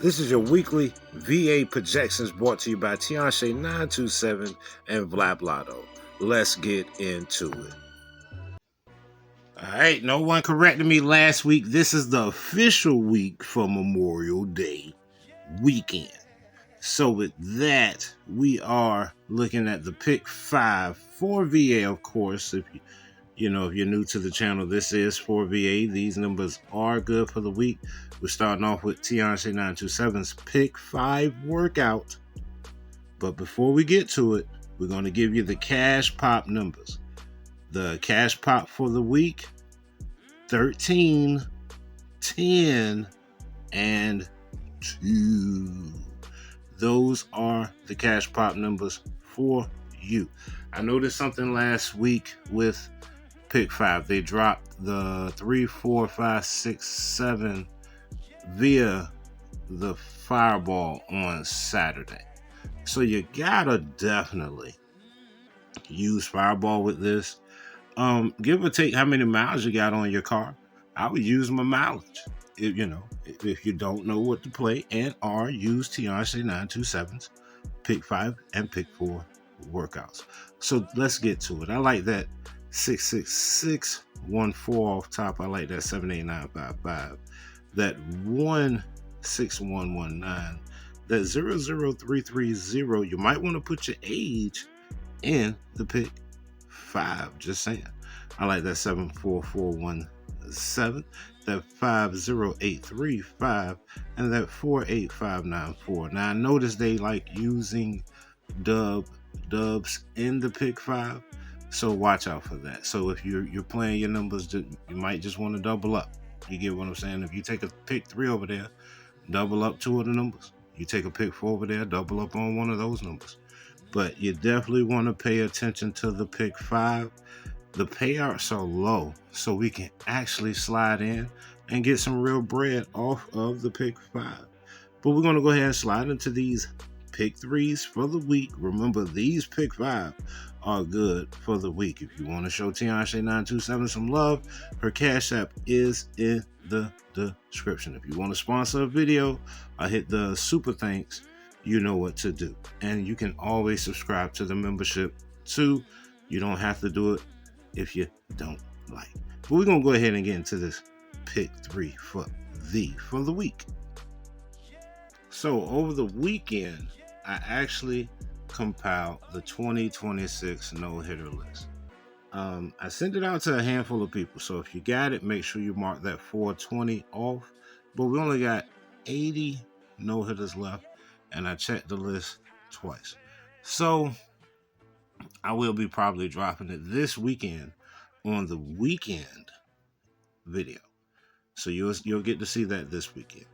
This is your weekly VA projections brought to you by Tianshe 927 and Vlablotto. Let's get into it. Alright, no one corrected me last week. This is the official week for Memorial Day weekend. So with that, we are looking at the pick 5 for VA, of course. If you're new to the channel, this is for VA. These numbers are good for the week. We're starting off with Tianshe 927's pick 5 workout. But before we get to it, we're going to give you the cash pop numbers. The cash pop for the week: 13, 10, and 2. Those are the cash pop numbers for you. I noticed something last week with pick 5. They dropped the 3, 4, 5, 6, 7 via the fireball on Saturday. So you gotta definitely use fireball with this. Give or take how many miles you got on your car. I would use my mileage. If you don't know what to play, and or use Tianshe 927's pick 5 and pick 4 workouts. So let's get to it. I like that 66614 off top. I like that 78955. That 16119. That 00330. You might want to put your age in the pick 5. Just saying. I like that 74417. That 50835 and that 48594. Now I noticed they like using dubs in the pick 5, so watch out for that. So if you're playing your numbers, you might just want to double up. You get what I'm saying? If you take a pick 3 over there, double up 2 of the numbers. You take a pick 4 over there, double up on one of those numbers. But you definitely want to pay attention to the pick 5. The payouts are low, so we can actually slide in and get some real bread off of the pick 5. But we're going to go ahead and slide into these pick 3s for the week. Remember, these pick 5 are good for the week. If you want to show Tianshe 927 some love, her Cash App is in the description. If you want to sponsor a video or hit the super thanks, you know what to do. And you can always subscribe to the membership too. You don't have to do it if you don't like. But we're going to go ahead and get into this pick 3 for the week. So over the weekend, I actually compiled the 2026 no-hitter list. I sent it out to a handful of people. So if you got it, make sure you mark that 420 off. But we only got 80 no-hitters left, and I checked the list twice. So I will be probably dropping it this weekend on the weekend video. So you'll get to see that this weekend.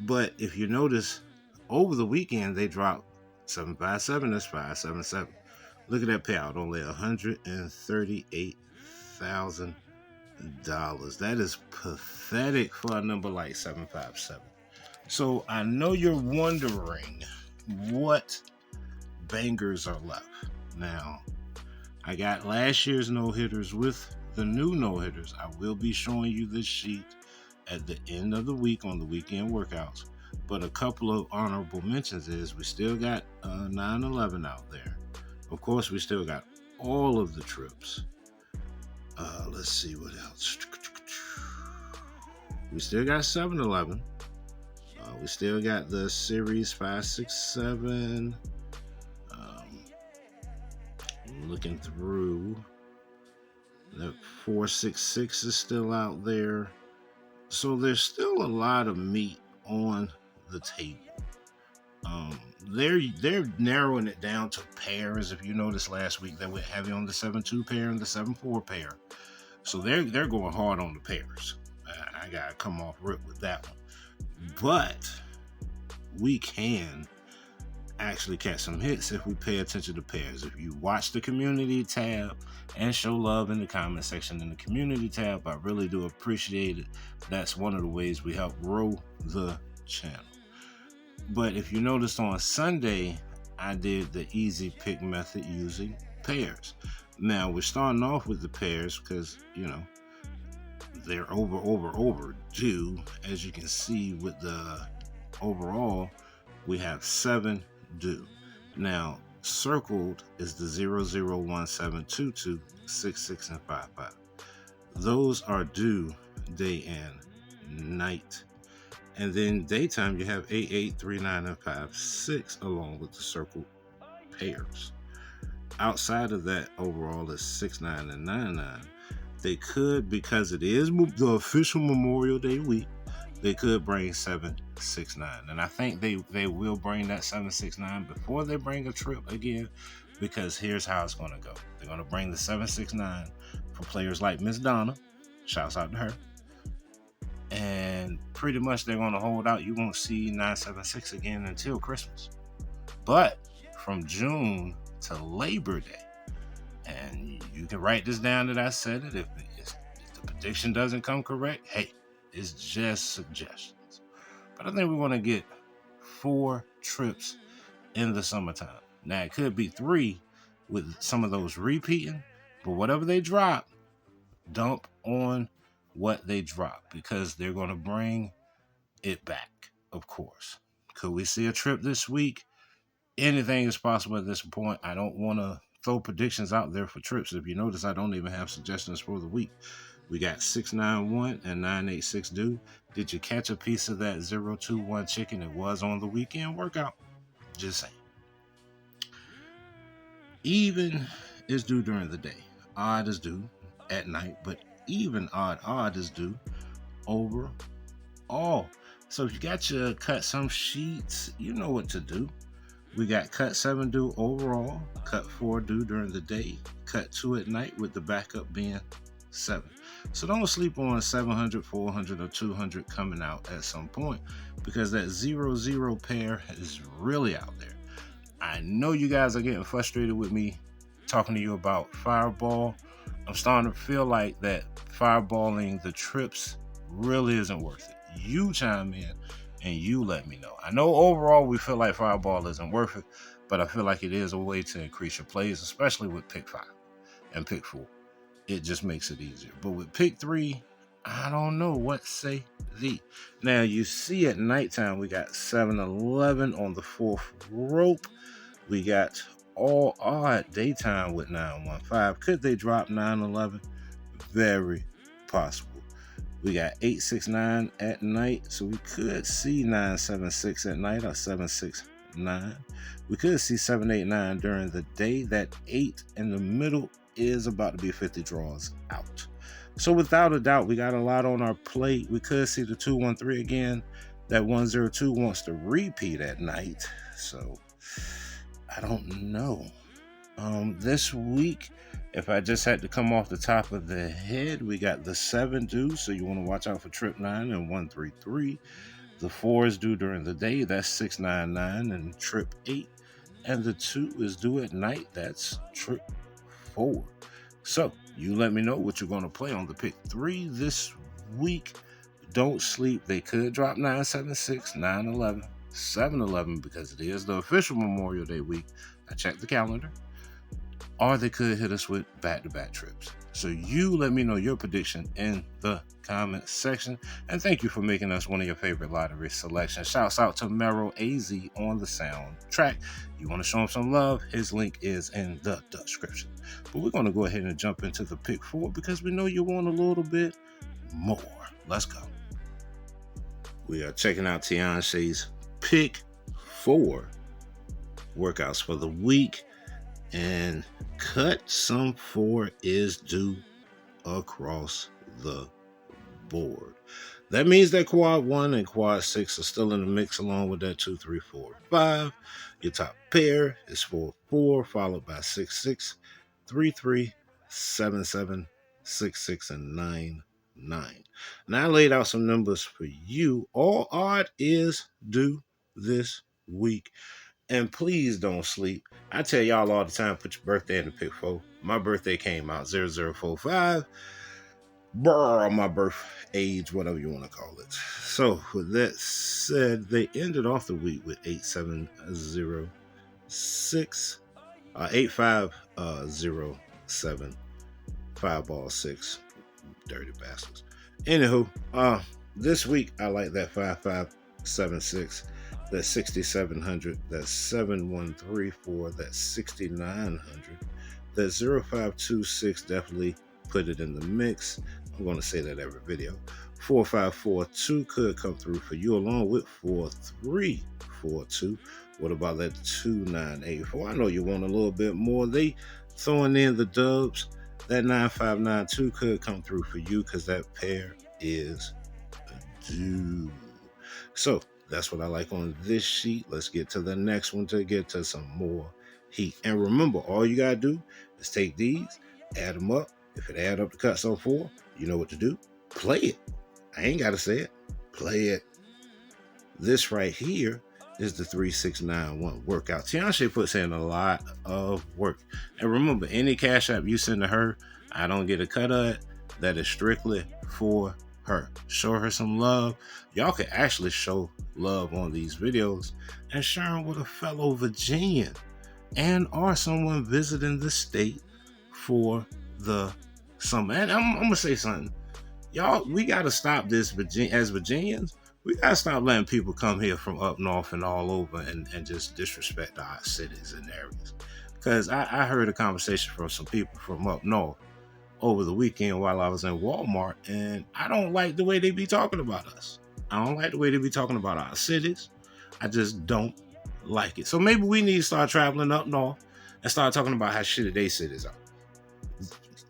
But if you notice, over the weekend they dropped 757, that's 577. Look at that payout, only $138,000. That is pathetic for a number like 757. So I know you're wondering what bangers are left. Now, I got last year's no-hitters with the new no-hitters. I will be showing you this sheet at the end of the week on the weekend workouts. But a couple of honorable mentions is we still got 911 out there. Of course, we still got all of the trips. Let's see what else. We still got 711. We still got the Series 567. Looking through, that 466 is still out there. So there's still a lot of meat on the table. They're narrowing it down to pairs. If you noticed last week, they went heavy on the 7-2 pair and the 7-4 pair. So they're going hard on the pairs. I gotta come off rip with that one. But we can actually catch some hits if we pay attention to pairs. If you watch the community tab and show love in the comment section in the community tab, I really do appreciate it. That's one of the ways we help grow the channel. But if you noticed on Sunday, I did the easy pick method using pairs. Now we're starting off with the pairs because they're overdue, as you can see with the overall, we have 7 due. Now, circled is the 00172266 and 55. Those are due day and night. And then daytime, you have 88, 39, and 56 along with the circled pairs. Outside of that, overall is 69 and 99. They could, because it is the official Memorial Day week, they could bring 769. And I think they will bring that 769 before they bring a trip again, because here's how it's going to go. They're going to bring the 769 for players like Miss Donna. Shouts out to her. And pretty much they're going to hold out. You won't see 976 again until Christmas. But from June to Labor Day, and you can write this down that I said it. If the prediction doesn't come correct, hey, it's just suggestions. But I think we want to get 4 trips in the summertime. Now, it could be 3 with some of those repeating, but whatever they drop, dump on what they drop, because they're going to bring it back, of course. Could we see a trip this week? Anything is possible at this point. I don't want to throw predictions out there for trips. If you notice, I don't even have suggestions for the week. We got 691 and 986 due. Did you catch a piece of that 021 chicken? It was on the weekend workout. Just saying. Even is due during the day. Odd is due at night, but even odd is due overall. So if you got your cut some sheets, you know what to do. We got cut 7 due overall, cut 4 due during the day, cut 2 at night, with the backup being 7. So don't sleep on 700, 400, or 200 coming out at some point, because that 0-0 pair is really out there. I know you guys are getting frustrated with me talking to you about Fireball. I'm starting to feel like that fireballing the trips really isn't worth it. You chime in and you let me know. I know overall we feel like Fireball isn't worth it, but I feel like it is a way to increase your plays, especially with pick 5 and pick 4. It just makes it easier. But with pick 3, I don't know what say thee. Now you see at nighttime we got 7-11 on the 4th rope. We got all odd daytime with 915. Could they drop 911? Very possible. We got 869 at night, so we could see 976 at night or 769. We could see 789 during the day. That 8 in the middle is about to be 50 draws out. So without a doubt, we got a lot on our plate. We could see the 213 again. That 102 wants to repeat at night, so I don't know. This week, if I just had to come off the top of the head, we got the 7 due, so you want to watch out for trip 9 and 133. The 4 is due during the day, that's 699 and trip 8. And the 2 is due at night, that's trip 4. So you let me know what you're going to play on the pick 3 this week. Don't sleep. They could drop 976, 911, 711, because it is the official Memorial Day week. I checked the calendar. Or they could hit us with back-to-back trips. So you let me know your prediction in the comment section. And thank you for making us one of your favorite lottery selections. Shouts out to Mero AZ on the soundtrack. You want to show him some love? His link is in the description. But we're going to go ahead and jump into the pick 4, because we know you want a little bit more. Let's go. We are checking out Tianshe's pick 4 workouts for the week. And cut some 4 is due across the board. That means that quad 1 and quad 6 are still in the mix, along with that 2, 3, 4, 5. Your top pair is 4, 4, followed by 6, 6, 3, 3, 7, 7, 6, 6, and 9, 9. Now I laid out some numbers for you. All odd is due this week. And please don't sleep. I tell y'all all the time, put your birthday in the pick 4. My birthday came out 0045. My birth age, whatever you want to call it. So with that said, they ended off the week with 8706, 8507, Fireball 6, dirty bastards. Anywho, this week I like that 55 76. That's 6700. That's 7134. That's 6900. That's 0526. Definitely put it in the mix. I'm going to say that every video. 4542 could come through for you along with 4342. What about that 2984? I know you want a little bit more. They throwing in the dubs. That 9592 could come through for you because that pair is due. So that's what I like on this sheet. Let's get to the next one to get to some more heat. And remember, all you gotta do is take these, add them up. If it add up to cuts on 4, you know what to do. Play it. I ain't gotta say it. Play it. This right here is the 3691 workout. Tianshe puts in a lot of work. And remember, any cash app you send to her, I don't get a cut of it. That is strictly for her. Show her some love. Y'all can actually show love on these videos and share them with a fellow Virginian and or someone visiting the state for the summer. And I'm gonna say something. Y'all, we gotta stop this as Virginians. We gotta stop letting people come here from up north and all over and just disrespect our cities and areas. Because I heard a conversation from some people from up north over the weekend while I was in Walmart, and I don't like the way they be talking about us. I don't like the way they be talking about our cities. I just don't like it. So maybe we need to start traveling up north and start talking about how shitty they cities are.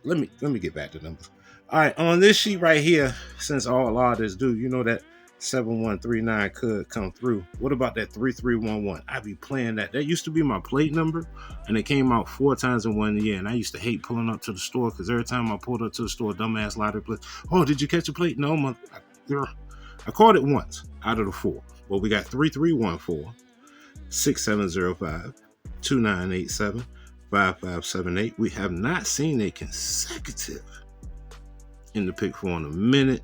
Let me get back to numbers. All right, on this sheet right here, since all orders do, you know that 7139 could come through. What about that 3311? I be playing that. That used to be my plate number, and it came out 4 times in 1 year. And I used to hate pulling up to the store because every time I pulled up to the store, dumbass lottery place. Oh, did you catch a plate? No, I caught it once out of the 4. Well, we got 3314, 6705, 2987, 5578. We have not seen a consecutive in the pick 4 in a minute.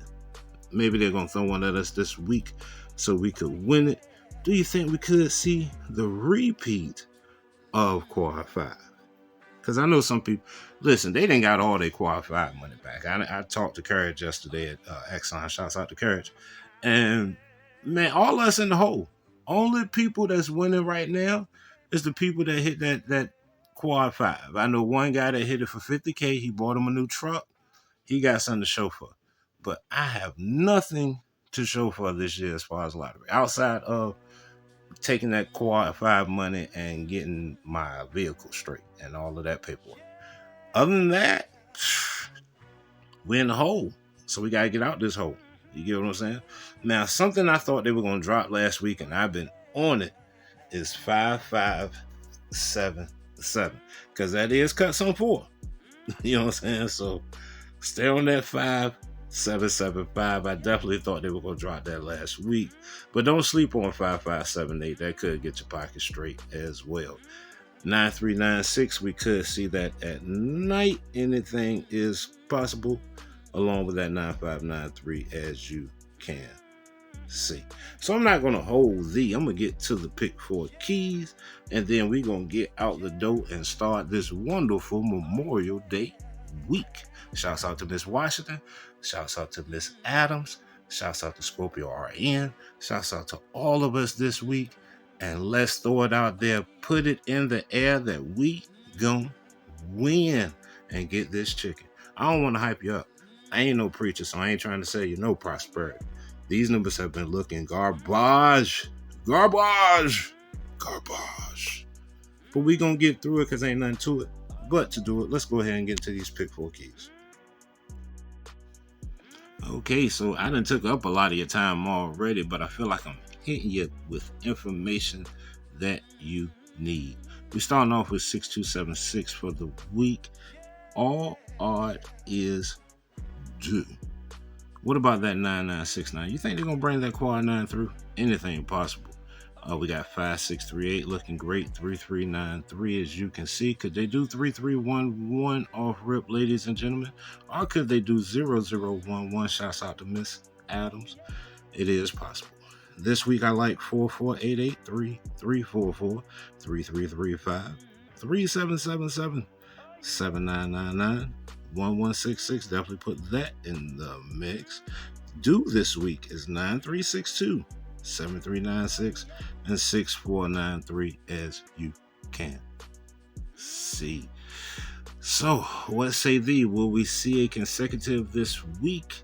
Maybe they're going to throw one at us this week so we could win it. Do you think we could see the repeat of quad 5? Because I know some people, listen, they didn't got all their quad 5 money back. I talked to Courage yesterday at Exxon. Shouts out to Courage. And man, all us in the hole. Only people that's winning right now is the people that hit that quad 5. I know one guy that hit it for $50K. He bought him a new truck. He got something to show for. But I have nothing to show for this year as far as lottery. Outside of taking that quad 5 money and getting my vehicle straight and all of that paperwork. Other than that, we're in the hole. So we got to get out this hole. You get what I'm saying? Now, something I thought they were going to drop last week, and I've been on it, is 5577. Because that is cuts on 4. You know what I'm saying? So stay on that 5775. I definitely thought they were going to drop that last week. But don't sleep on 5578. That could get your pocket straight as well. 9396, we could see that at night. Anything is possible, along with that 9593, as you can see. So I'm not going to hold thee. I'm going to get to the pick 4 keys, and then we're going to get out the door and start this wonderful Memorial Day week. Shouts out to Miss Washington. Shouts out to Miss Adams. Shouts out to Scorpio RN. Shouts out to all of us this week. And let's throw it out there. Put it in the air that we gon' win and get this chicken. I don't want to hype you up. I ain't no preacher, so I ain't trying to say you no prosperity. These numbers have been looking garbage. But we gonna get through it because ain't nothing to it. But to do it, let's go ahead and get into these pick 4 keys. Okay, so I done took up a lot of your time already, but I feel like I'm hitting you with information that you need. We're starting off with 6276 for the week. All odd is due. What about that 9969? You think they're going to bring that quad 9 through? Anything possible. We got 5638 looking great. 3393, as you can see. Could they do 3311 off rip, ladies and gentlemen? Or could they do 0011? Shouts out to Miss Adams. It is possible. This week I like 4488, 3344, 3335, 3777, 7999, 1166. Definitely put that in the mix. Due this week is 9362. 7396 and 6493, as you can see. So, what say thee? Will we see a consecutive this week?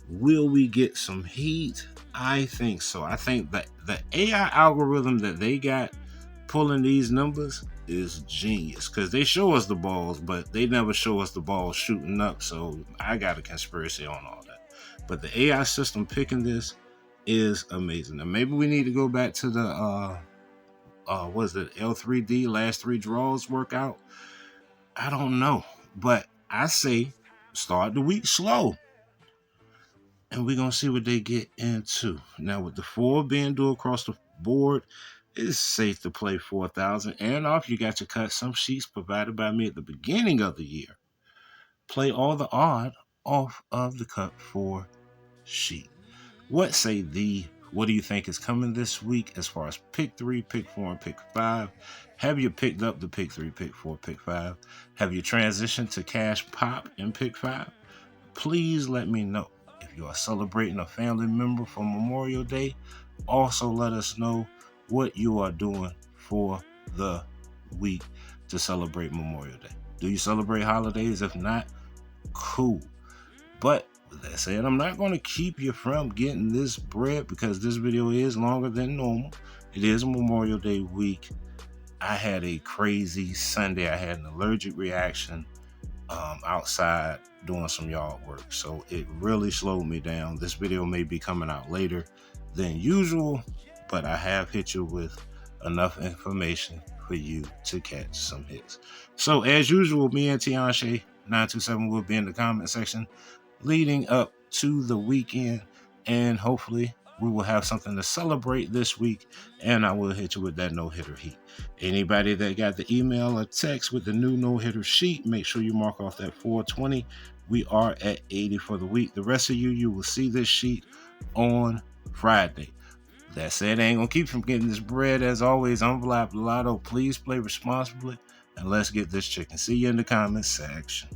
Will we get some heat? I think so. I think that the AI algorithm that they got pulling these numbers is genius, because they show us the balls, but they never show us the balls shooting up. So I got a conspiracy on all that. But the AI system picking this is amazing. And maybe we need to go back to the was it L3D last three draws workout? I don't know, but I say start the week slow, and we're gonna see what they get into. Now, with the four being due across the board, it's safe to play 4,000 and off. You got your cut some sheets provided by me at the beginning of the year. Play all the odd off of the cut 4 sheet. What say thee? What do you think is coming this week as far as pick 3, pick 4, and pick 5? Have you picked up the pick 3, pick 4, pick 5? Have you transitioned to cash pop in pick 5? Please let me know. If you are celebrating a family member for Memorial Day, also let us know what you are doing for the week to celebrate Memorial Day. Do you celebrate holidays? If not, cool. But with that said, I'm not going to keep you from getting this bread, because this video is longer than normal. It is Memorial Day week. I had a crazy Sunday. I had an allergic reaction outside doing some yard work, so it really slowed me down. This video may be coming out later than usual, but I have hit you with enough information for you to catch some hits. So as usual, me and Tianshe 927 will be in the comment section leading up to the weekend, and hopefully we will have something to celebrate this week, and I will hit you with that no-hitter heat. Anybody that got the email or text with the new no-hitter sheet, make sure you mark off that 420. We are at 80 for the week. The rest of you will see this sheet on Friday. That said, I ain't gonna keep from getting this bread. As always, I'm Vlad Lotto. Please play responsibly, and let's get this chicken. See you in the comments section.